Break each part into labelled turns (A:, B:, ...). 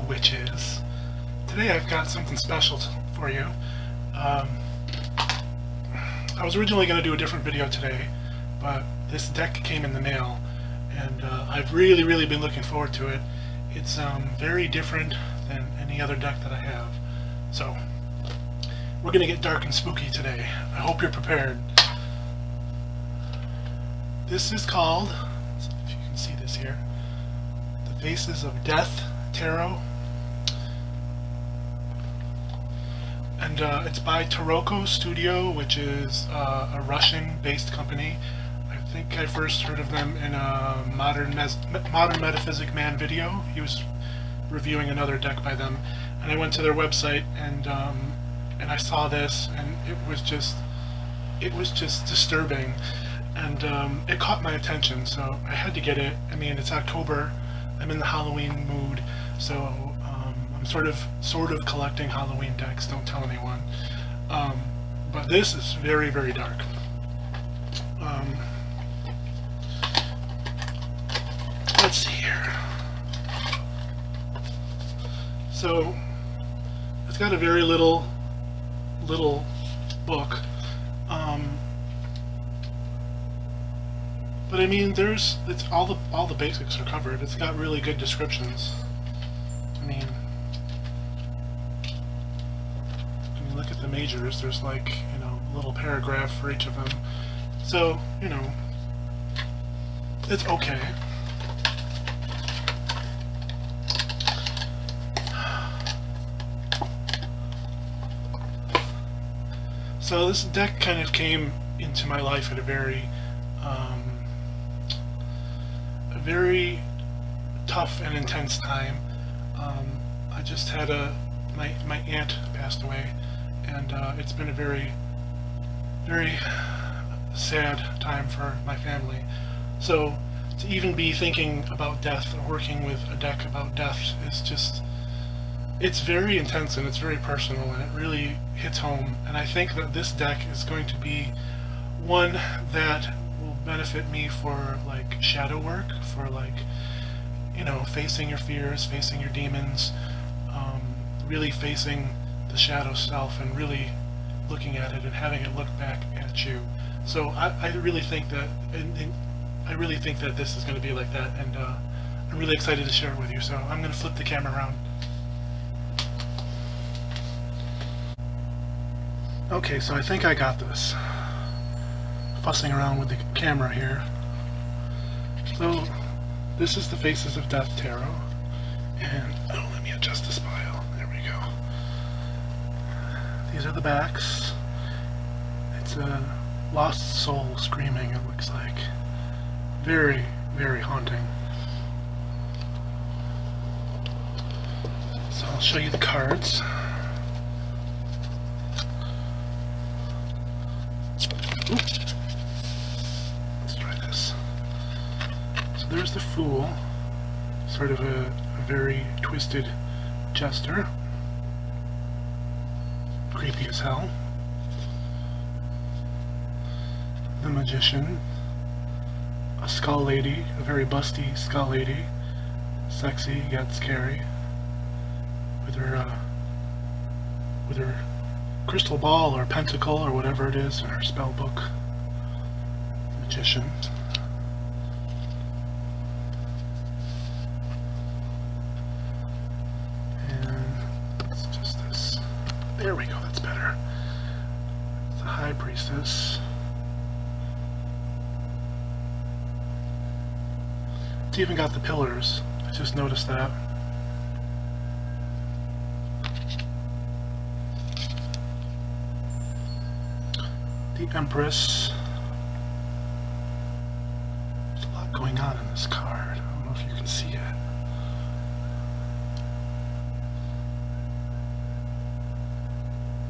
A: witches. Today I've got something special for you. I was originally going to do a different video today, but this deck came in the mail, and I've really been looking forward to it. It's very different than any other deck that I have. So, we're going to get dark and spooky today. I hope you're prepared. This is called, if you can see this here, The Faces of Death Tarot. And it's by Tarocco Studio, which is a Russian-based company. I think I first heard of them in a Modern Metaphysic Man video. He was reviewing another deck by them, and I went to their website and I saw this, and it was just disturbing, and it caught my attention, so I had to get it. I mean, it's October. I'm in the Halloween mood, so I'm sort of collecting Halloween decks. Don't tell anyone. But this is very dark. Let's see here. So it's got a very little book, but I mean, it's all the basics are covered. It's got really good descriptions. I mean, look at the majors. There's like, you know, a little paragraph for each of them. So, you know, it's okay. So this deck kind of came into my life at a very tough and intense time. I just had my aunt passed away, and it's been a very sad time for my family. So to even be thinking about death or working with a deck about death is just, it's very intense and it's very personal, and it really hits home. And I think that this deck is going to be one that will benefit me for like shadow work, for like, you know, facing your fears, facing your demons, really facing the shadow self and really looking at it and having it look back at you. So I really think that, I really think that this is going to be like that, and I'm really excited to share it with you. So I'm going to flip the camera around. Okay, so I think I got this. Fussing around with the camera here. So this is the Faces of Death Tarot, and oh, let me adjust this file. There we go. These are the backs. It's a lost soul screaming, it looks like. Very haunting. So I'll show you the cards. Let's try this. So there's the Fool, sort of a very twisted jester. Creepy as hell. The Magician, a skull lady, a very busty skull lady, sexy yet scary, with her crystal ball or pentacle or whatever it is in her spell book. Magician. And it's just this. There we go, that's better. It's the High Priestess. It's even got the pillars. I just noticed that. The Empress. There's a lot going on in this card. I don't know if you can see it.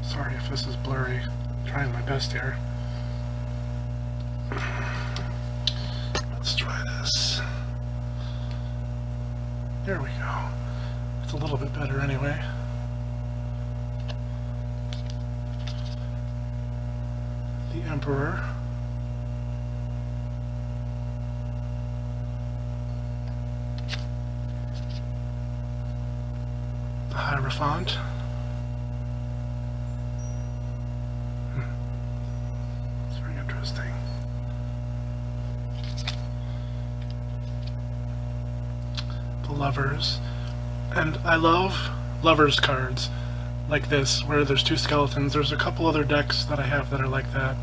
A: Sorry if this is blurry. I'm trying my best here. Let's try this. There we go. It's a little bit better anyway. The Emperor. Hierophant. It's very interesting. The Lovers. And I love Lovers cards like this, where there's two skeletons. There's a couple other decks that I have that are like that.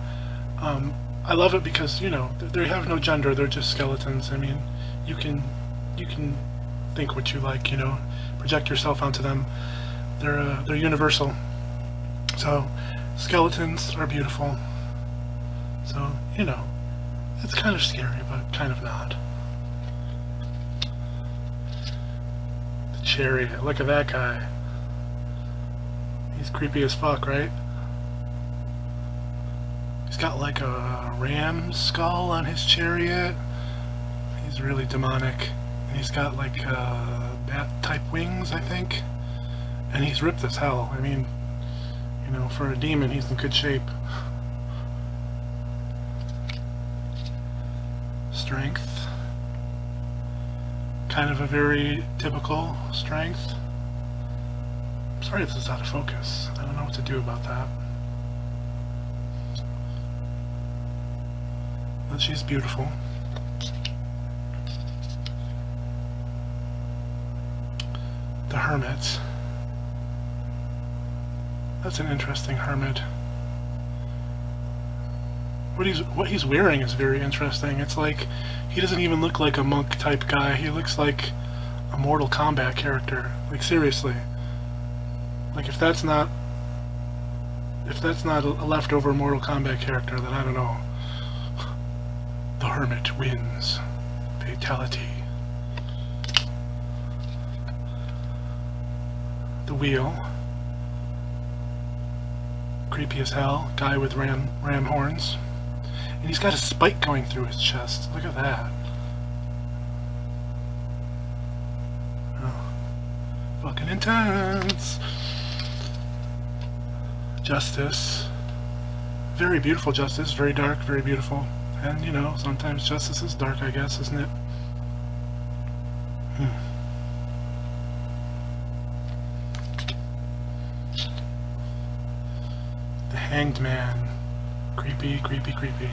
A: I love it because, you know, they have no gender, they're just skeletons. I mean, you can think what you like, you know, project yourself onto them. They're universal. So, skeletons are beautiful. So, you know, it's kind of scary, but kind of not. The Chariot, look at that guy. He's creepy as fuck, right? He's got like a ram skull on his chariot. He's really demonic. And he's got like bat-type wings, I think. And he's ripped as hell. I mean, you know, for a demon, he's in good shape. Strength. Kind of a very typical strength. I'm sorry if this is out of focus. I don't know what to do about that. But she's beautiful. The Hermit. That's an interesting hermit. What he's wearing is very interesting. It's like he doesn't even look like a monk type guy. He looks like a Mortal Kombat character. Like seriously. Like if that's not a leftover Mortal Kombat character, then I don't know. The Hermit wins. Fatality. The Wheel. Creepy as hell. Guy with ram horns. And he's got a spike going through his chest. Look at that. Oh. Fucking intense. Justice. Very beautiful Justice. Very dark, very beautiful. And, you know, sometimes justice is dark, I guess, isn't it? The Hanged Man. Creepy, creepy, creepy.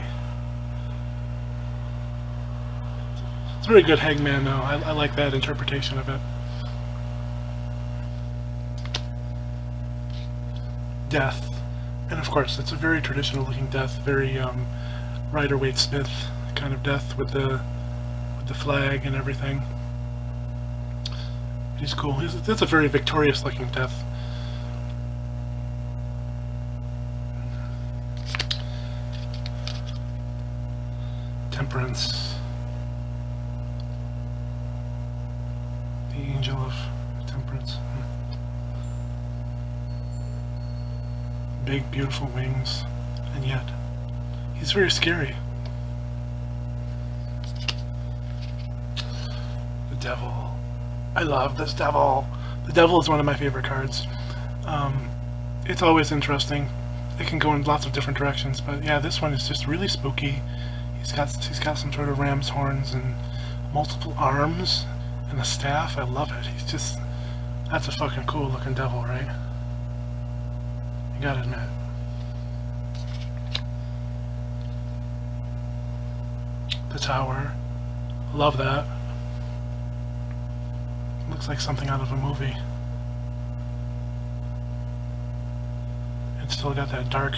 A: It's a very good Hanged Man, though. I like that interpretation of it. Death. And of course, it's a very traditional looking death, very Rider-Waite-Smith kind of death with the flag and everything. He's cool. That's a very victorious looking death. Temperance. The Angel of Temperance. Big, beautiful wings, and yet he's very scary. The Devil. I love this Devil. The Devil is one of my favorite cards. It's always interesting. It can go in lots of different directions, but yeah, this one is just really spooky. He's got some sort of ram's horns and multiple arms and a staff. I love it. That's a fucking cool looking devil, right? You gotta admit. The Tower. Love that. Looks like something out of a movie. It's still got that dark,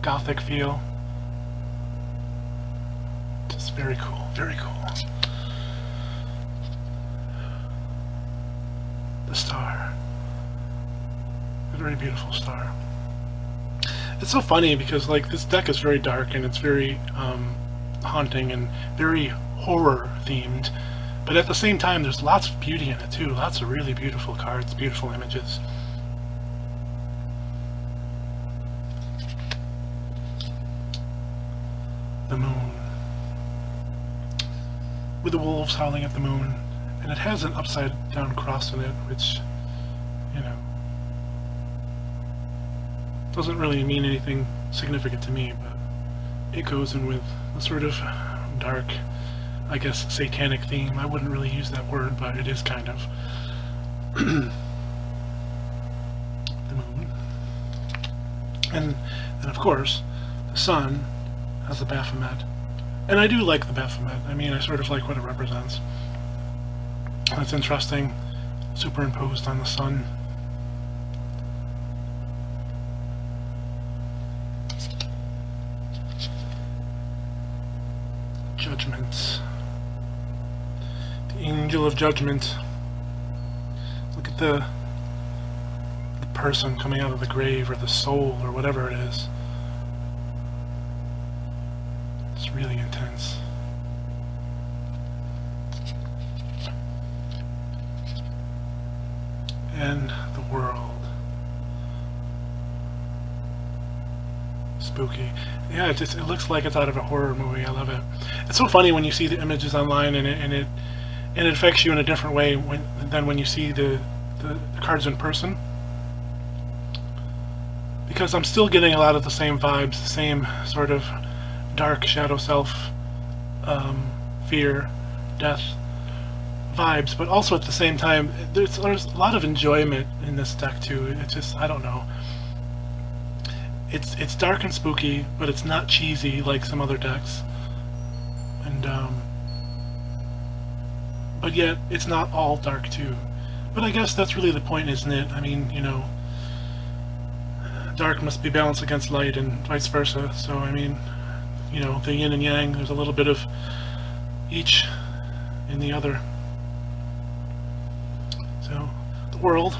A: gothic feel. Just very cool, very cool. The Star. A very beautiful star. It's so funny because like this deck is very dark and it's very haunting and very horror themed, but at the same time there's lots of beauty in it too. Lots of really beautiful cards, beautiful images. The Moon. With the wolves howling at the moon, and it has an upside down cross in it, which, you know, doesn't really mean anything significant to me, but it goes in with a sort of dark, I guess, satanic theme. I wouldn't really use that word, but it is kind of. And of course, the sun has the Baphomet. And I do like the Baphomet. I mean, I sort of like what it represents. It's interesting, superimposed on the sun. Judgment. The angel of judgment. Look at the person coming out of the grave, or the soul, or whatever it is. It's really intense. And the world. Spooky. Yeah, it looks like it's out of a horror movie. I love it. It's so funny when you see the images online, and it affects you in a different way than when you see the cards in person. Because I'm still getting a lot of the same vibes, the same sort of dark shadow self, fear, death vibes, but also at the same time, there's a lot of enjoyment in this deck too. It's just, I don't know. It's dark and spooky, but it's not cheesy like some other decks. And but yet it's not all dark too. But I guess that's really the point, isn't it? I mean, you know, dark must be balanced against light and vice versa. So I mean, you know, the yin and yang, there's a little bit of each in the other. So the world.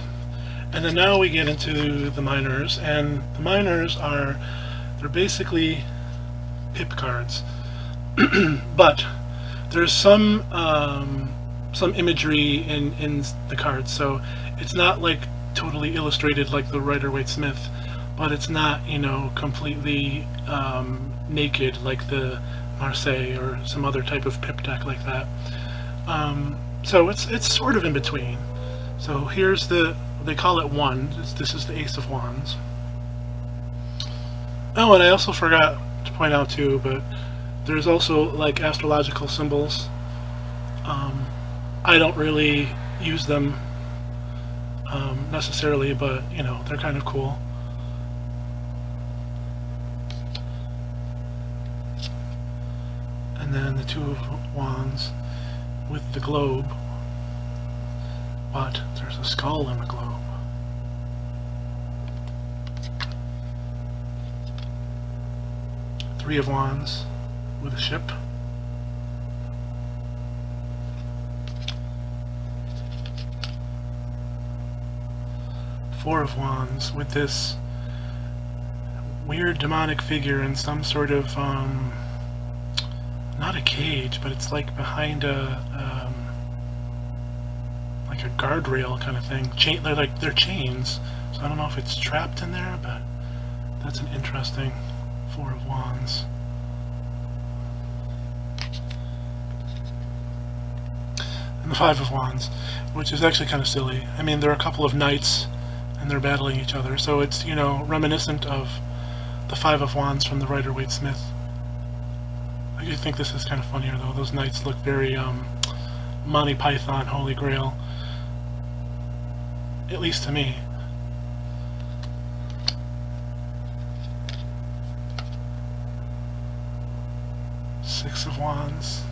A: And then now we get into the minors, and the minors they're basically pip cards. But there's some imagery in the cards, so it's not like totally illustrated like the Rider-Waite-Smith, but it's not, you know, completely naked like the Marseille or some other type of pip deck like that. So it's sort of in between. So here's they call it one. This is the Ace of Wands. Oh, and I also forgot to point out too, but there's also like astrological symbols. I don't really use them necessarily, but you know, they're kind of cool. And then the Two of Wands with the globe, but there's a skull in the globe. Three of Wands with a ship. Four of Wands with this weird demonic figure in some sort of not a cage, but it's like behind a like a guardrail kind of thing. They're chains, so I don't know if it's trapped in there, but that's an interesting Four of Wands. And the Five of Wands, which is actually kind of silly. I mean, there are a couple of knights and they're battling each other, so it's, you know, reminiscent of the Five of Wands from the Rider-Waite-Smith. I do think this is kind of funnier though. Those knights look very Monty Python, Holy Grail, at least to me. Six of Wands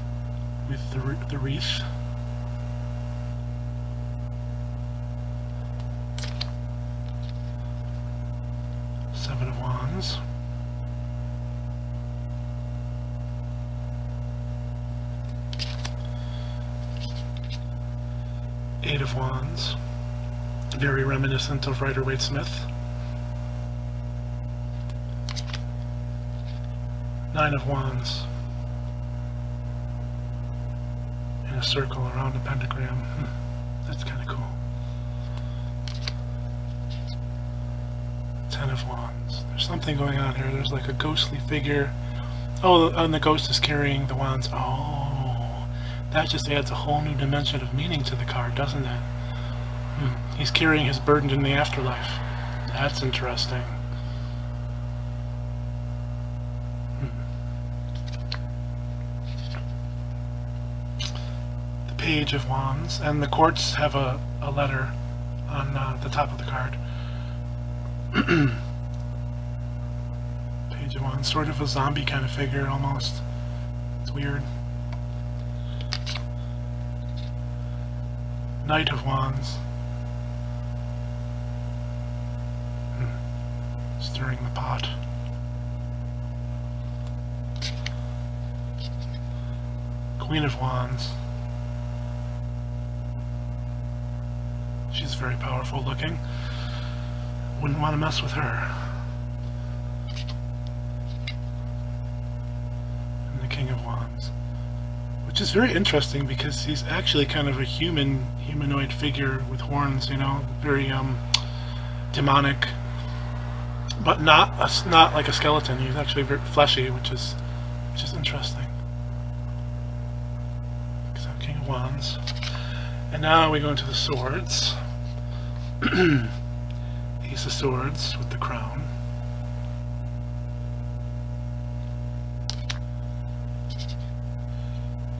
A: with the wreath. Seven of Wands. Eight of Wands. Very reminiscent of Rider-Waite-Smith. Nine of Wands. In a circle around a pentagram. That's kind of cool. Ten of Wands. There's something going on here. There's like a ghostly figure. Oh, and the ghost is carrying the wands. Oh, that just adds a whole new dimension of meaning to the card, doesn't it? He's carrying his burden in the afterlife. That's interesting. The Page of Wands, and the courts have a letter on the top of the card. Page of Wands, sort of a zombie kind of figure almost. It's weird. Knight of Wands. Stirring the pot. Queen of Wands. She's very powerful looking. Wouldn't want to mess with her. And the King of Wands. Which is very interesting because he's actually kind of a humanoid figure with horns, you know, very demonic, but not like a skeleton. He's actually very fleshy, which is interesting. So King of Wands, and now we go into the swords. Ace of Swords with the crown.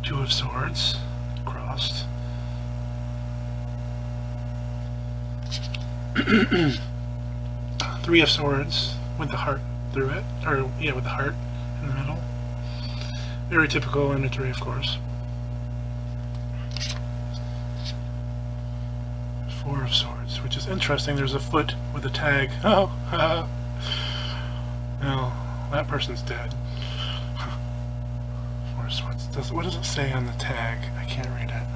A: Two of Swords crossed. Three of Swords with the heart through it, or yeah, with the heart in the middle. Very typical imagery, of course. Four of Swords, which is interesting. There's a foot with a tag. Oh, no, that person's dead. Four of Swords. What does it say on the tag? I can't read it.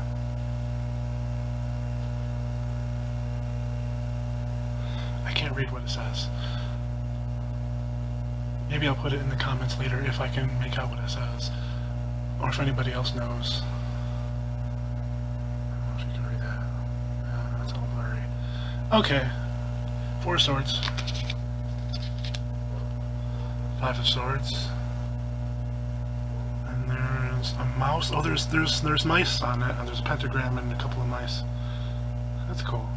A: I can't read what it says. Maybe I'll put it in the comments later if I can make out what it says, or if anybody else knows. I don't know if you can read that. It's all blurry. Okay. Four of Swords. Five of Swords. And there's a mouse. Oh, there's mice on it, and there's a pentagram and a couple of mice. That's cool.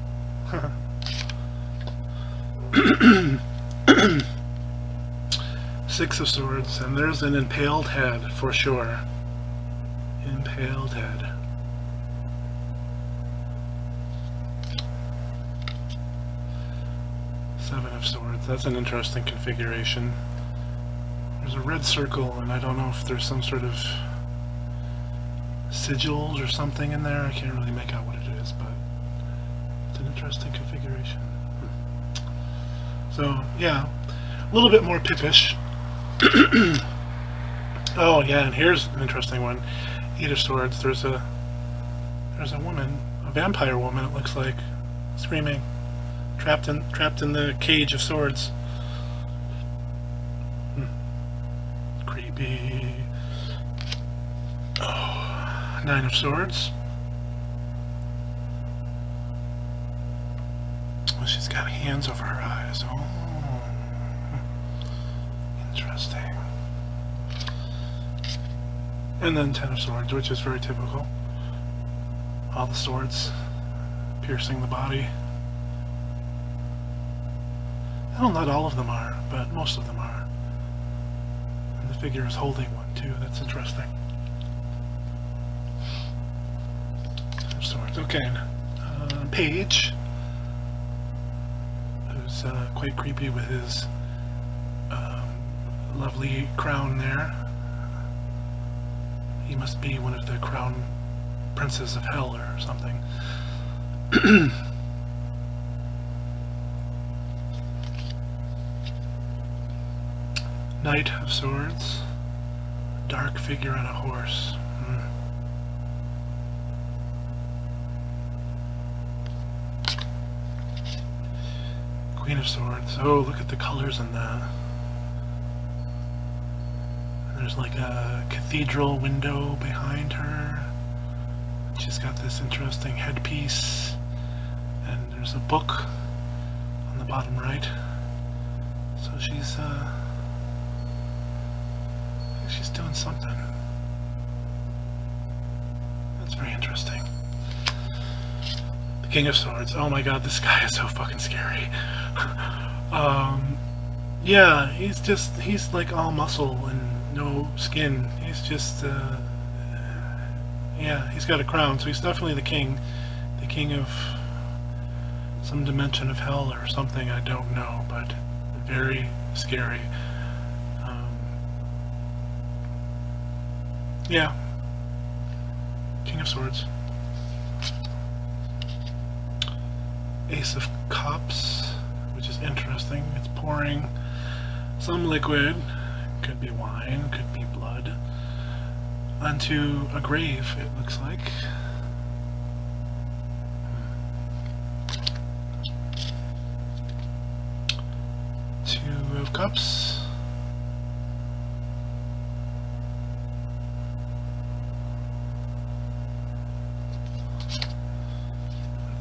A: Six of Swords, and there's an impaled head for sure. Impaled head. Seven of Swords. That's an interesting configuration. There's a red circle, and I don't know if there's some sort of sigils or something in there. I can't really make out what it is, but it's an interesting configuration. So, yeah, a little bit more pippish. Oh, yeah, and here's an interesting one. Eight of Swords. There's a woman, a vampire woman, it looks like, screaming, trapped in the cage of swords. Creepy. Oh, Nine of Swords. Well, she's got hands over her eyes. Oh, interesting. And then Ten of Swords, which is very typical. All the swords piercing the body. Well, not all of them are, but most of them are. And the figure is holding one too. That's interesting. Ten of Swords. Okay. Page. Who's quite creepy with his lovely crown there. He must be one of the crown princes of hell or something. Knight of Swords. Dark figure on a horse. Queen of Swords. Oh, look at the colors in that. There's like a cathedral window behind her. She's got this interesting headpiece. And there's a book on the bottom right. So she's doing something. That's very interesting. The King of Swords. Oh my god, this guy is so fucking scary. Yeah, he's like all muscle and no skin. He's just, yeah, he's got a crown, so he's definitely the king of some dimension of hell or something, I don't know, but very scary. Yeah. King of Swords. Ace of Cups, which is interesting. It's pouring some liquid, could be wine, could be blood, onto a grave, it looks like. Two of Cups.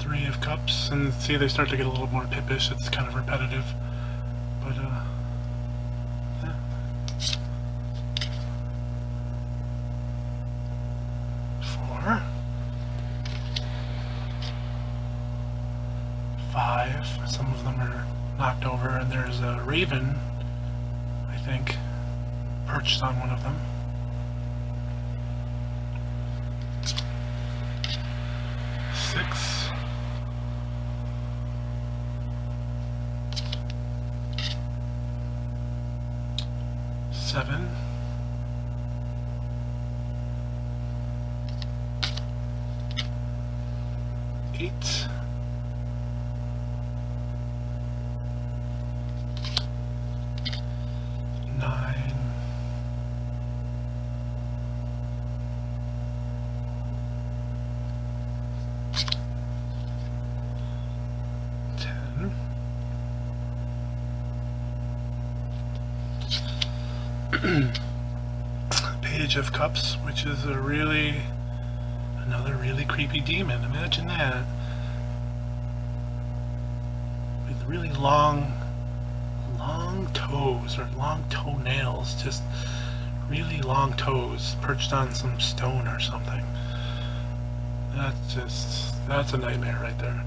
A: Three of Cups, and see, they start to get a little more pippish. It's kind of repetitive, but yeah. Four, five. Some of them are knocked over, and there's a raven, I think, perched on one of them. Six. Seven. Eight. Nine. 10. Page of Cups, which is another really creepy demon. Imagine that. With really long toes, or long toenails, just really long toes perched on some stone or something. That's a nightmare right there.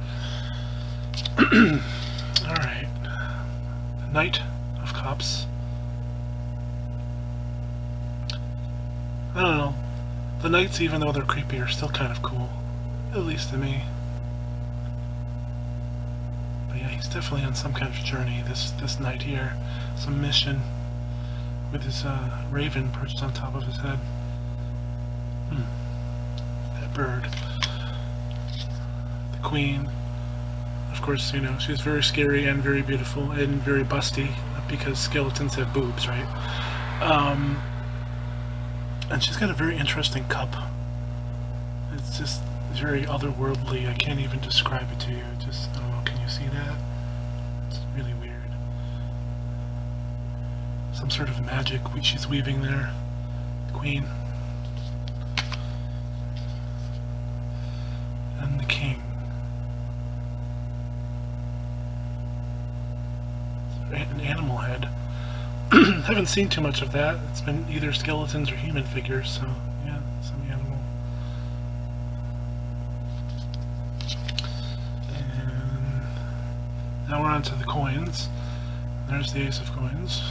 A: Alright. The Knight of Cups. I don't know. The knights, even though they're creepy, are still kind of cool. At least to me. But yeah, he's definitely on some kind of journey, this knight here. Some mission with his raven perched on top of his head. That bird. The Queen. Of course, you know, she's very scary and very beautiful and very busty, because skeletons have boobs, right? And she's got a very interesting cup. It's just very otherworldly. I can't even describe it to you. Just, I don't know, can you see that? It's really weird. Some sort of magic she's weaving there. Queen. And the King. An animal head. Haven't seen too much of that. It's been either skeletons or human figures, so yeah, some animal. And now we're on to the coins. There's the Ace of Coins.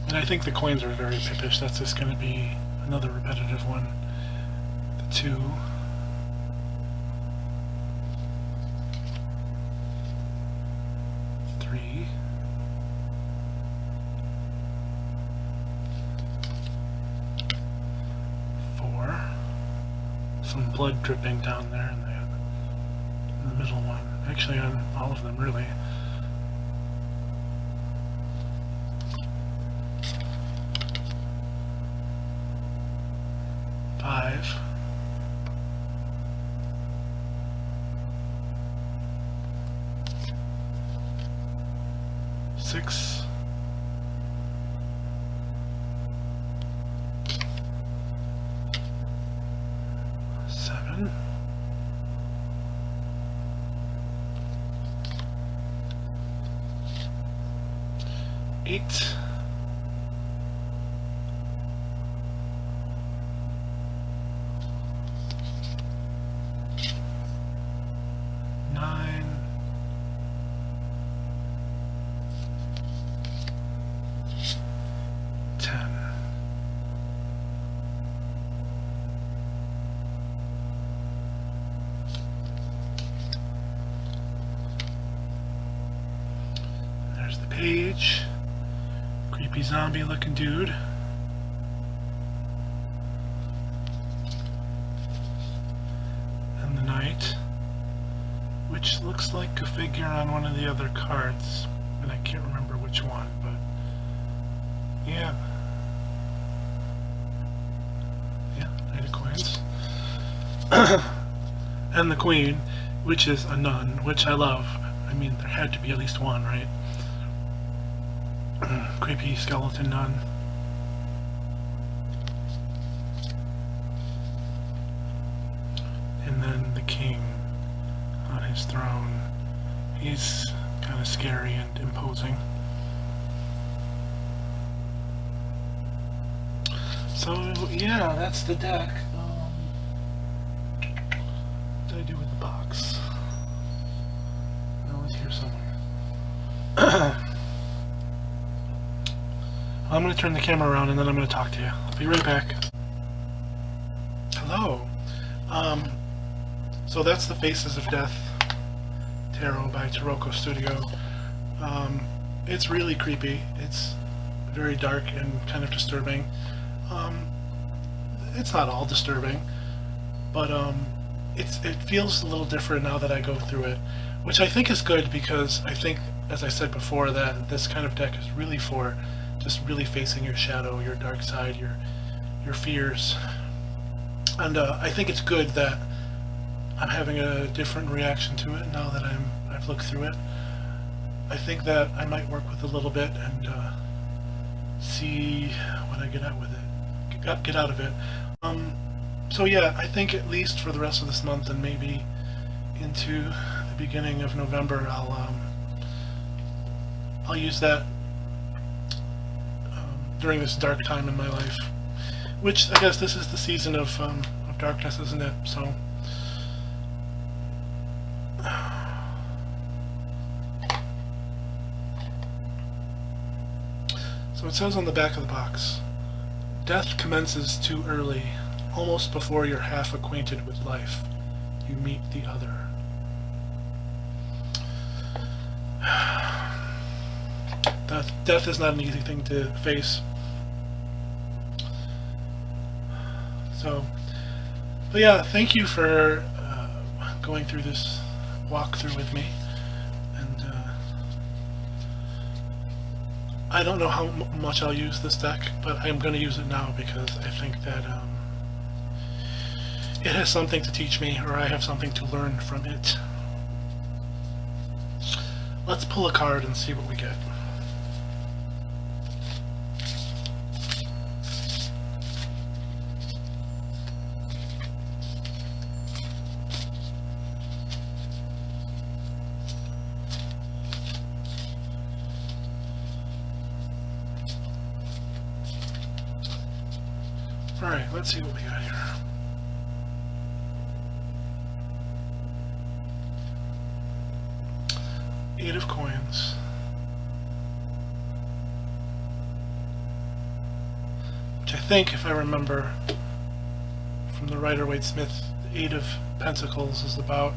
A: And I think the coins are very pippish. That's just going to be another repetitive one. The 2. 3. 4. Some blood dripping down there in the middle one. Actually, on all of them, really. 5. 6. 7. 8. 9. 10. There's the page. Creepy zombie looking dude. which looks like a figure on one of the other cards, and I can't remember which one, but yeah. Yeah, Knight of Coins. And the Queen, which is a nun, which I love. I mean, there had to be at least one, right? Creepy skeleton nun. And then the king on his throne. He's kind of scary and imposing. So, yeah, that's the deck. What did I do with the box? No, it's here somewhere. I'm going to turn the camera around and then I'm going to talk to you. I'll be right back. Hello. So that's the Faces of Death Tarot by Tarocco Studio. It's really creepy. It's very dark and kind of disturbing. It's not all disturbing, but it feels a little different now that I go through it, which I think is good, because I think, as I said before, that this kind of deck is really for just really facing your shadow, your dark side, your fears. And I think it's good that I'm having a different reaction to it now that I've looked through it. I think that I might work with a little bit and see what I get out with it, get out of it. So yeah, I think at least for the rest of this month and maybe into the beginning of November, I'll use that during this dark time in my life, which I guess this is the season of darkness, isn't it? So it says on the back of the box, death commences too early, almost before you're half acquainted with life. You meet the other. Death is not an easy thing to face. So, but yeah, thank you for going through this walkthrough with me. And I don't know how much I'll use this deck, but I'm going to use it now because I think that it has something to teach me, or I have something to learn from it. Let's pull a card and see what we get. Alright, let's see what we got here. Eight of Coins. Which I think, if I remember from the Rider-Waite-Smith, the Eight of Pentacles is about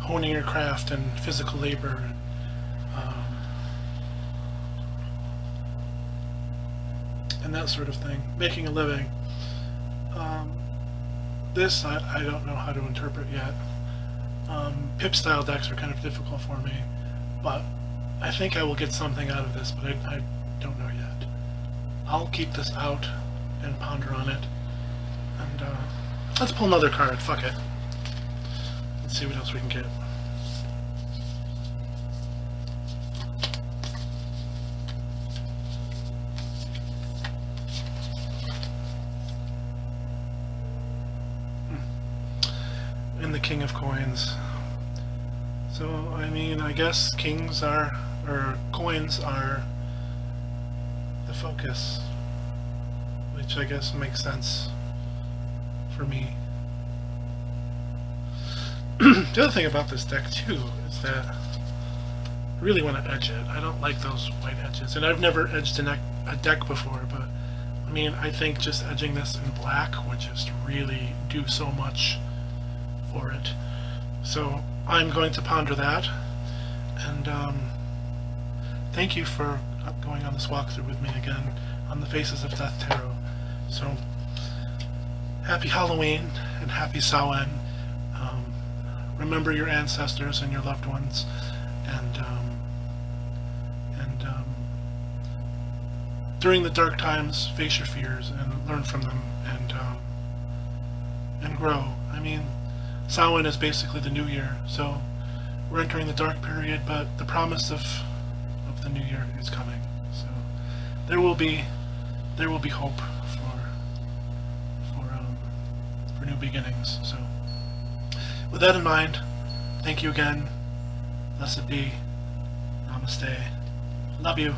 A: honing your craft and physical labor. And that sort of thing, making a living. This I don't know how to interpret yet. Pip style decks are kind of difficult for me, but I think I will get something out of this, but I don't know yet. I'll keep this out and ponder on it, and let's pull another card. Fuck it. Let's see what else we can get. And the King of Coins. So, I mean, I guess kings are, or coins are the focus, which I guess makes sense for me. The other thing about this deck, too, is that I really want to edge it. I don't like those white edges, and I've never edged a deck before, but I mean, I think just edging this in black would just really do so much for it. So I'm going to ponder that, and thank you for going on this walkthrough with me again on the Faces of Death Tarot. So happy Halloween and happy Samhain. remember your ancestors and your loved ones, and during the dark times, face your fears and learn from them, and grow. I mean, Samhain is basically the new year, so we're entering the dark period, but the promise of the new year is coming. So there will be hope for new beginnings. So with that in mind, thank you again. Blessed be. Namaste. Love you.